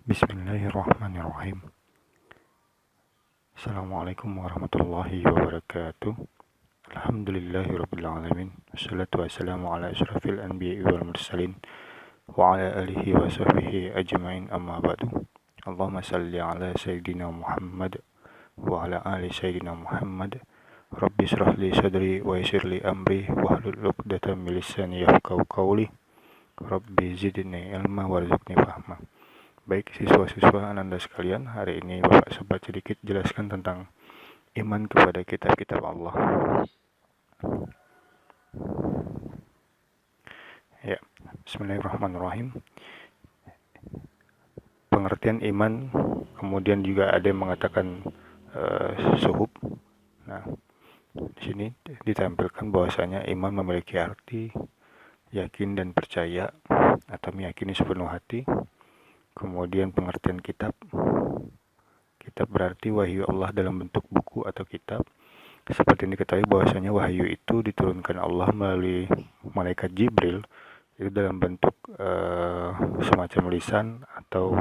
Bismillahirrahmanirrahim. Assalamualaikum warahmatullahi wabarakatuh. Alhamdulillahirrabbilalamin. Wassalatu wassalamu ala asyrafil anbiya'i wal mursalin wa ala alihi wa sahbihi ajma'in, amma ba'du. Allahumma salli ala Sayyidina Muhammad wa ala ali Sayyidina Muhammad. Rabbi syrah li sadri wa yassir li amri wahlul 'uqdatam min lisani yafqahu qawli. Rabbi zidni ilma warzuqni fahma. Baik siswa-siswa Ananda sekalian, hari ini Bapak sempat sedikit jelaskan tentang iman kepada kitab-kitab Allah. Ya, bismillahirrahmanirrahim. Pengertian iman, kemudian juga ada yang mengatakan suhub. Nah, di sini ditampilkan bahwasanya iman memiliki arti yakin dan percaya atau meyakini sepenuh hati. Kemudian pengertian kitab berarti wahyu Allah dalam bentuk buku atau kitab. Seperti yang diketahui bahwasanya wahyu itu diturunkan Allah melalui malaikat Jibril, itu dalam bentuk semacam lisan atau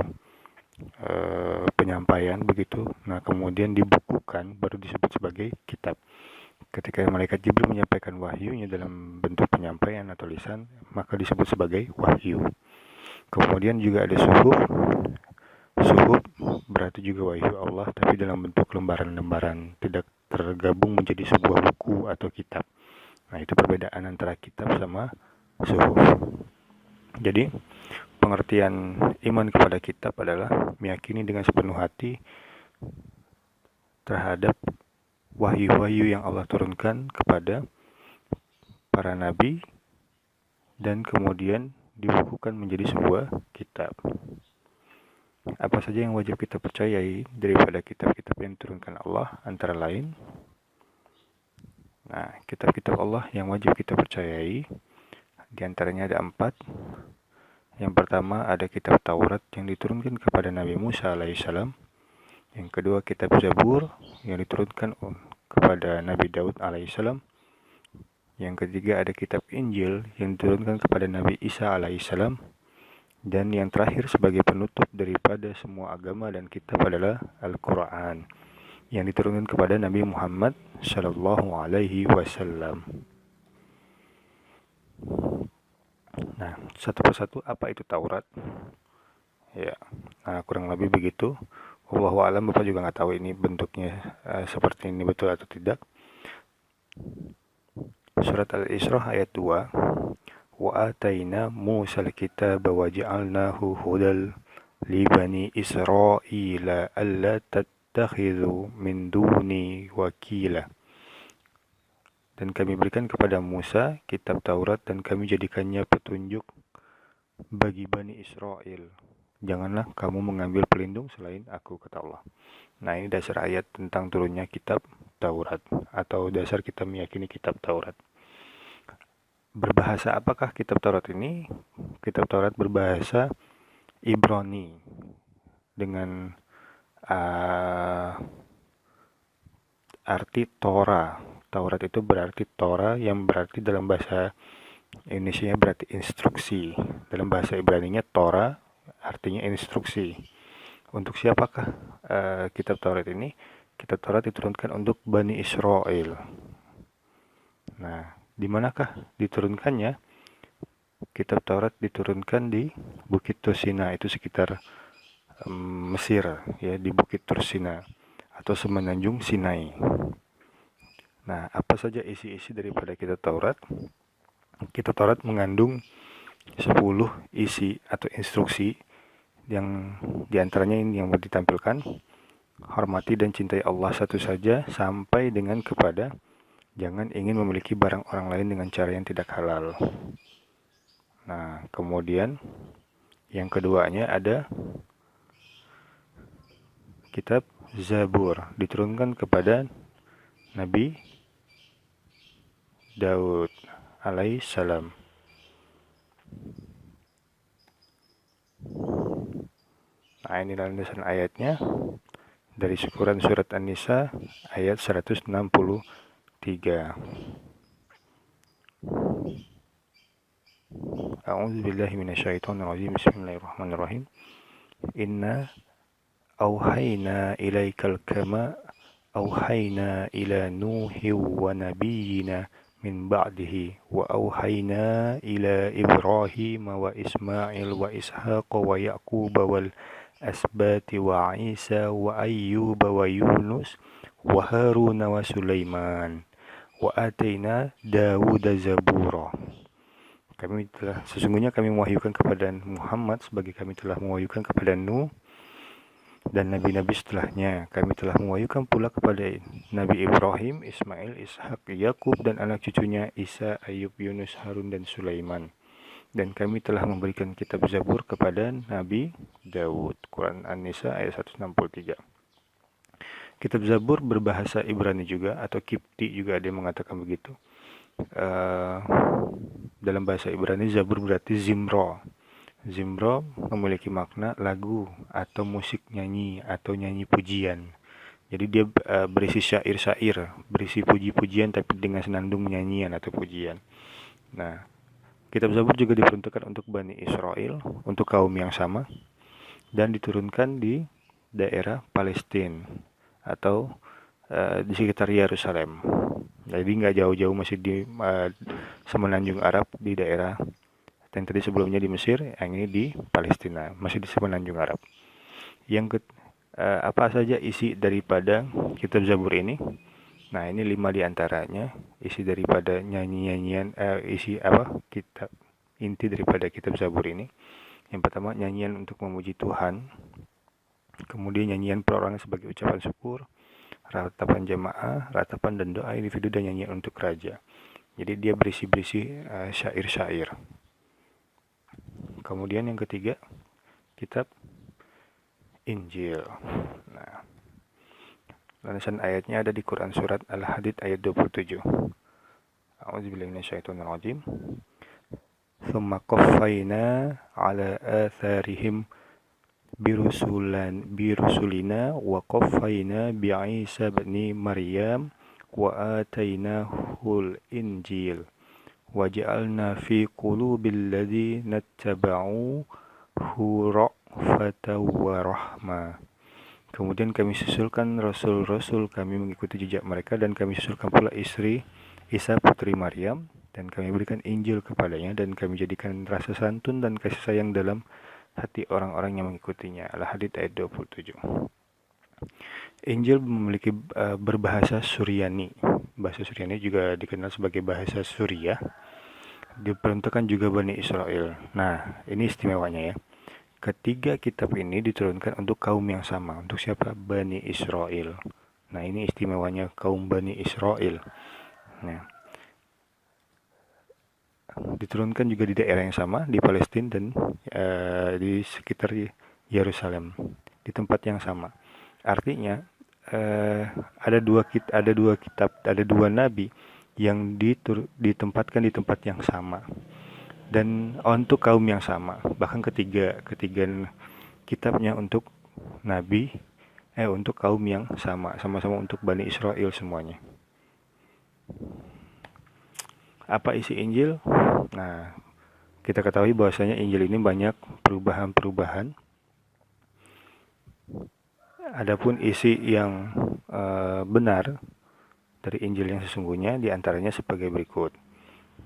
penyampaian begitu. Nah, kemudian dibukukan baru disebut sebagai kitab. Ketika malaikat Jibril menyampaikan wahyunya dalam bentuk penyampaian atau lisan, maka disebut sebagai wahyu. Kemudian juga ada suhuf. Suhuf berarti juga wahyu Allah, tapi dalam bentuk lembaran-lembaran, tidak tergabung menjadi sebuah buku atau kitab. Nah, itu perbedaan antara kitab sama suhuf. Jadi, pengertian iman kepada kitab adalah meyakini dengan sepenuh hati terhadap wahyu-wahyu yang Allah turunkan kepada para nabi dan kemudian dibukukan menjadi sebuah kitab. Apa saja yang wajib kita percayai daripada kitab-kitab yang diturunkan Allah? Antara lain, nah, kitab-kitab Allah yang wajib kita percayai diantaranya ada 4. Yang pertama ada kitab Taurat yang diturunkan kepada Nabi Musa alaihissalam. Yang kedua kitab Zabur yang diturunkan kepada Nabi Daud alaihissalam. Yang ketiga ada kitab Injil yang diturunkan kepada Nabi Isa alaihissalam. Dan yang terakhir sebagai penutup daripada semua agama dan kitab adalah Al-Quran yang diturunkan kepada Nabi Muhammad sallallahu alaihi wasallam. Nah, satu persatu apa itu Taurat? Ya, nah kurang lebih begitu. Wallahu a'lam, Bapak juga nggak tahu ini bentuknya seperti ini betul atau tidak. Surat Al-Isra ayat 2. Wa ataina Musal kitaba wa ja'alnahu hudal li bani Israila alla tattakhidhu min duni wakila. Dan kami berikan kepada Musa kitab Taurat dan kami jadikannya petunjuk bagi Bani Israel. Janganlah kamu mengambil pelindung selain aku, kata Allah. Nah, ini dasar ayat tentang turunnya kitab Taurat, atau dasar kita meyakini kitab Taurat. Berbahasa apakah kitab Taurat ini? Kitab Taurat berbahasa Ibrani dengan arti Torah. Taurat itu berarti Torah, yang berarti dalam bahasa Indonesia berarti instruksi. Dalam bahasa Ibraninya Torah artinya instruksi. Untuk siapakah kitab Taurat ini? Kitab Taurat diturunkan untuk Bani Israel. Nah, di manakah diturunkannya? Kitab Taurat diturunkan di Bukit Tursina, itu sekitar Mesir, ya, di Bukit Tursina atau semenanjung Sinai. Nah, apa saja isi-isi daripada kitab Taurat? Kitab Taurat mengandung 10 isi atau instruksi yang diantaranya ini yang ditampilkan: hormati dan cintai Allah satu saja, sampai dengan kepada jangan ingin memiliki barang orang lain dengan cara yang tidak halal. Nah, kemudian yang keduanya ada kitab Zabur, diturunkan kepada Nabi Daud alaihissalam. Nah, ini landasan ayatnya dari Quran surat An-Nisa ayat 163. A'udzubillahi minasyaitonirrajim. Bismillahirrahmanirrahim. Inna auhayna ilaikal kama auhayna ila Nuhi wa nabiyyina min ba'dihi wa auhayna ila Ibrahim wa Ismail wa Ishaq wa Yaqub wal asbati wa Isa wa Ayyub wa Yunus wa Harun wa Sulaiman wa atayna Dawud zabura. Sesungguhnya kami mewahyukan kepada Muhammad sebagai kami telah mewahyukan kepada Nuh dan nabi-nabi setelahnya. Kami telah mewahyukan pula kepada Nabi Ibrahim, Ismail, Ishak, Yakub dan anak cucunya Isa, Ayub, Yunus, Harun dan Sulaiman. Dan kami telah memberikan kitab Zabur kepada Nabi Daud. Quran An-Nisa ayat 163. Kitab Zabur berbahasa Ibrani juga atau Kipti juga ada yang mengatakan begitu. Dalam bahasa Ibrani Zabur berarti Zimro. Zimro memiliki makna lagu atau musik nyanyi atau nyanyi pujian. Jadi dia berisi syair-syair, berisi puji-pujian tapi dengan senandung nyanyian atau pujian. Nah, kitab Zabur juga diperuntukkan untuk Bani Israel, untuk kaum yang sama, dan diturunkan di daerah Palestina atau di sekitar Yerusalem. Jadi nggak jauh-jauh, masih di semenanjung Arab, di daerah yang tadi sebelumnya di Mesir, yang ini di Palestina, masih di semenanjung Arab. Apa saja isi daripada kitab Zabur ini? Nah, ini 5 diantaranya isi daripada nyanyi-nyanyian, kitab inti daripada kitab Zabur ini. Yang pertama, nyanyian untuk memuji Tuhan. Kemudian nyanyian perorangan sebagai ucapan syukur, ratapan jamaah, ratapan dan doa individu, dan nyanyian untuk raja. Jadi dia berisi-berisi syair-syair. Kemudian yang ketiga, kitab Injil. Nah, landasan ayatnya ada di Quran surat Al-Hadid ayat 27. A'udzubillahi minasyaitonirrajim. Tsumma qaffayna ala atharihim birusulina wa qaffayna bi'isa ibni Maryam wa atainahul injil wa ja'alna fi qulubil ladzina ittaba'uhu ra'fatan wa rahmah. Kemudian kami susulkan rasul-rasul kami mengikuti jejak mereka, dan kami susulkan pula istri Isa putri Maryam, dan kami berikan Injil kepadanya, dan kami jadikan rasa santun dan kasih sayang dalam hati orang-orang yang mengikutinya. Al-Hadid ayat 27. Injil memiliki berbahasa Suryani. Bahasa Suryani juga dikenal sebagai bahasa Suriah. Diperuntukkan juga Bani Israel. Nah, ini istimewanya ya. Ketiga kitab ini diturunkan untuk kaum yang sama. Untuk siapa? Bani Israel. Nah, ini istimewanya kaum Bani Israel. Nah, diturunkan juga di daerah yang sama, di Palestina dan di sekitar Yerusalem, di tempat yang sama. Artinya ada dua kitab, ada dua nabi yang ditempatkan di tempat yang sama dan untuk kaum yang sama. Bahkan ketiga kitabnya untuk nabi untuk kaum yang sama-sama untuk Bani Israel semuanya. Apa isi Injil? Nah, kita ketahui bahwasanya Injil ini banyak perubahan-perubahan. Adapun isi yang benar dari Injil yang sesungguhnya diantaranya sebagai berikut.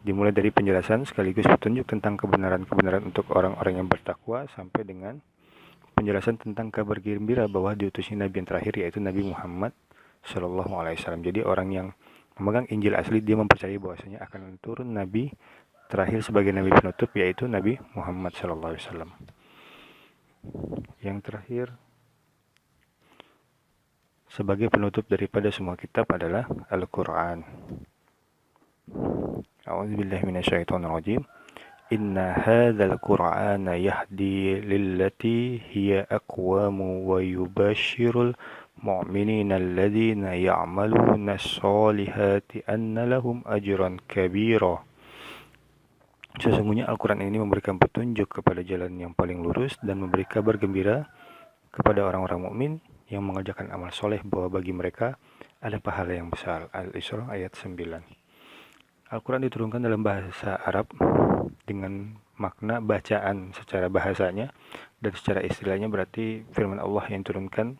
Dimulai dari penjelasan sekaligus petunjuk tentang kebenaran-kebenaran untuk orang-orang yang bertakwa, sampai dengan penjelasan tentang kabar gembira bahwa diutusnya Nabi yang terakhir, yaitu Nabi Muhammad SAW. Jadi orang yang memegang Injil asli, dia mempercayai bahwasanya akan turun Nabi terakhir sebagai Nabi penutup, yaitu Nabi Muhammad SAW. Yang terakhir sebagai penutup daripada semua kitab adalah Al-Quran. A'udzubillahi minasyaitonirrajim. Inna hadzal Qur'ana yahdi lillati hiya aqwamu wa yubashshirul mu'minina alladzina ya'maluna as-solihati anna lahum ajran kabira. Sesungguhnya Al-Quran ini memberikan petunjuk kepada jalan yang paling lurus dan memberi kabar gembira kepada orang-orang mukmin yang mengerjakan amal soleh bahwa bagi mereka ada pahala yang besar. Al-Isra ayat 9. Al-Quran diturunkan dalam bahasa Arab dengan makna bacaan secara bahasanya, dan secara istilahnya berarti firman Allah yang turunkan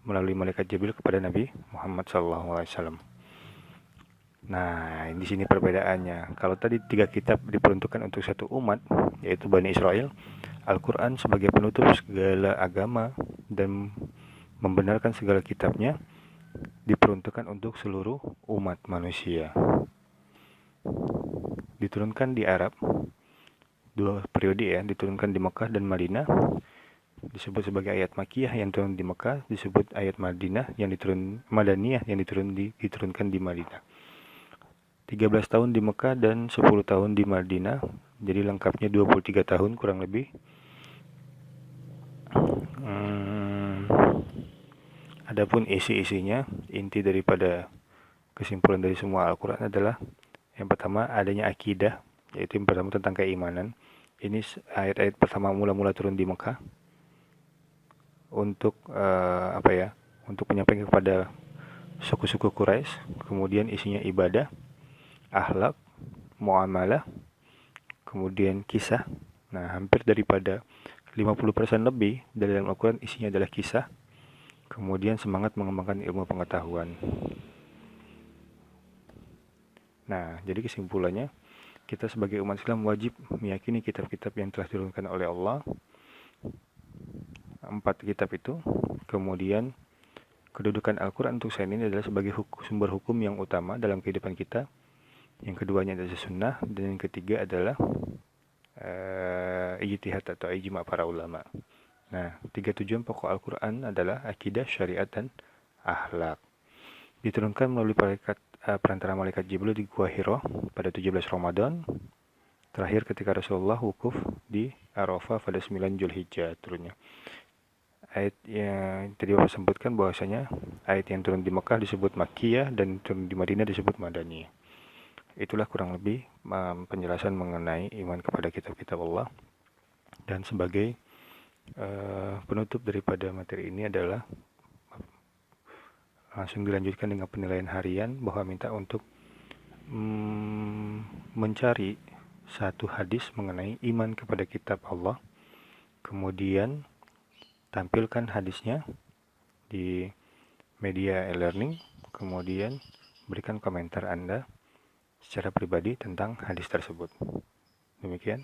melalui malaikat Jibril kepada Nabi Muhammad SAW. Nah, di sini perbedaannya. Kalau tadi 3 kitab diperuntukkan untuk satu umat, yaitu Bani Israel, Al-Quran sebagai penutup segala agama dan membenarkan segala kitabnya, diperuntukkan untuk seluruh umat manusia. Diturunkan di Arab, 2 periode ya, diturunkan di Mekah dan Madinah, disebut sebagai ayat Makkiyah yang turun di Mekah, disebut ayat Madaniyah yang diturunkan di Madinah. 13 tahun di Mekah dan 10 tahun di Madinah, jadi lengkapnya 23 tahun kurang lebih. Adapun isi-isinya, inti daripada kesimpulan dari semua Al-Quran adalah yang pertama adanya akidah, yaitu yang pertama tentang keimanan. Ini ayat-ayat pertama mula-mula turun di Mekah untuk untuk menyampaikan kepada suku-suku Quraisy. Kemudian isinya ibadah, akhlak, muamalah, kemudian kisah. Nah, hampir daripada 50% lebih dari dalam Al-Quran isinya adalah kisah. Kemudian semangat mengembangkan ilmu pengetahuan. Nah, jadi kesimpulannya, kita sebagai umat Islam wajib meyakini kitab-kitab yang telah diturunkan oleh Allah. 4 kitab itu. Kemudian kedudukan Al-Quran untuk saat ini adalah sebagai sumber hukum yang utama dalam kehidupan kita. Yang keduanya adalah sunnah, dan yang ketiga adalah ijtihad atau ijma' para ulama. Nah, 3 tujuan pokok Al-Quran adalah akidah, syariat, dan akhlak. Diturunkan melalui perantara malaikat Jibril di Gua Hiro pada 17 Ramadan. Terakhir ketika Rasulullah wukuf di Arafah pada 9 Zulhijjah turunnya. Ayat yang tadi Bapak sebutkan bahwasanya ayat yang turun di Mekah disebut Makkiyah dan turun di Madinah disebut Madaniyah. Itulah kurang lebih penjelasan mengenai iman kepada kitab-kitab Allah. Dan sebagai penutup daripada materi ini adalah langsung dilanjutkan dengan penilaian harian, bahwa minta untuk mencari satu hadis mengenai iman kepada kitab Allah, kemudian tampilkan hadisnya di media e-learning, kemudian berikan komentar Anda secara pribadi tentang hadis tersebut. Demikian.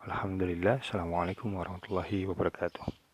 Alhamdulillah. Assalamualaikum warahmatullahi wabarakatuh.